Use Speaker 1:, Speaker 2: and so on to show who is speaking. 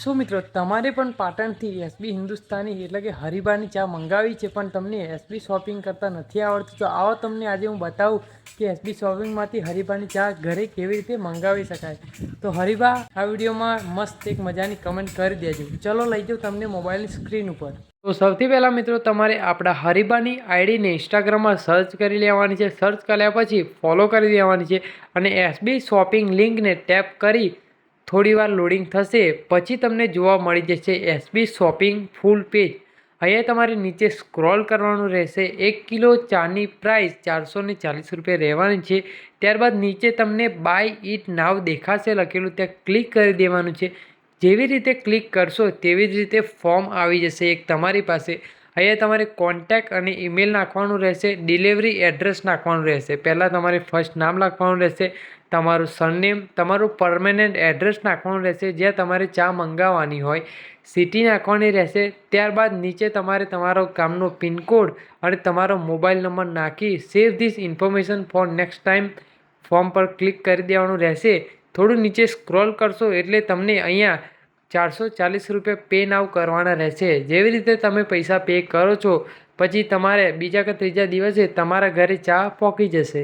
Speaker 1: મિત્રો તમારે પણ પાટણથી એસબી હિન્દુસ્તાની એટલે કે હરિબાની ચા મંગાવી છે પણ તમને એસબી શોપિંગ કરતાં નથી આવડતું, તો આવો તમને આજે હું બતાવું કે એસબી શોપિંગમાંથી હરિબાની ચા ઘરે કેવી રીતે મંગાવી શકાય। તો હરિબા આ વિડીયોમાં મસ્ત એક મજાની કમેન્ટ કરી દેજો। ચલો લઈ જાઉં તમને મોબાઈલની સ્ક્રીન ઉપર। તો સૌથી પહેલાં મિત્રો તમારે આપણા હરિબાની આઈડીને ઇન્સ્ટાગ્રામમાં સર્ચ કરી લેવાની છે। સર્ચ કર્યા પછી ફોલો કરી દેવાની છે અને એસબી શોપિંગ લિંકને ટેપ કરી થોડીવાર લોડિંગ થશે પછી તમને જોવા મળી જશે એસબી શોપિંગ ફૂલ પેજ। અહીંયા તમારે નીચે સ્ક્રોલ કરવાનું રહેશે। 1 કિલો ચાની પ્રાઇસ 440 રૂપિયા રહેવાની છે। ત્યારબાદ નીચે તમને બાય ઇટ નાવ દેખાશે લખેલું, ત્યાં ક્લિક કરી દેવાનું છે। જેવી રીતે ક્લિક કરશો તેવી જ રીતે ફોર્મ આવી જશે એક તમારી પાસે। અહીંયા તમારે કોન્ટેક્ટ અને ઈમેલ નાખવાનું રહેશે, ડિલિવરી એડ્રેસ નાખવાનું રહેશે। પહેલાં તમારે ફર્સ્ટ નામ લખવાનું રહેશે, તમારું સરનેમ, તમારું પરમેનન્ટ એડ્રેસ નાખવાનું રહેશે જ્યાં તમારે ચા મંગાવવાની હોય, સિટી નાખવાની રહેશે। ત્યારબાદ નીચે તમારે તમારો ગામનો પિનકોડ અને તમારો મોબાઈલ નંબર નાખી save this information for next time form પર ક્લિક કરી દેવાનું રહેશે। થોડું નીચે સ્ક્રોલ કરશો એટલે તમને અહીંયા 440 રૂપિયા પે નાવ કરવાના રહેશે। જેવી રીતે તમે પૈસા પે કરો છો પછી તમારે બીજા કે ત્રીજા દિવસે તમારા ઘરે ચા પહોંચી જશે।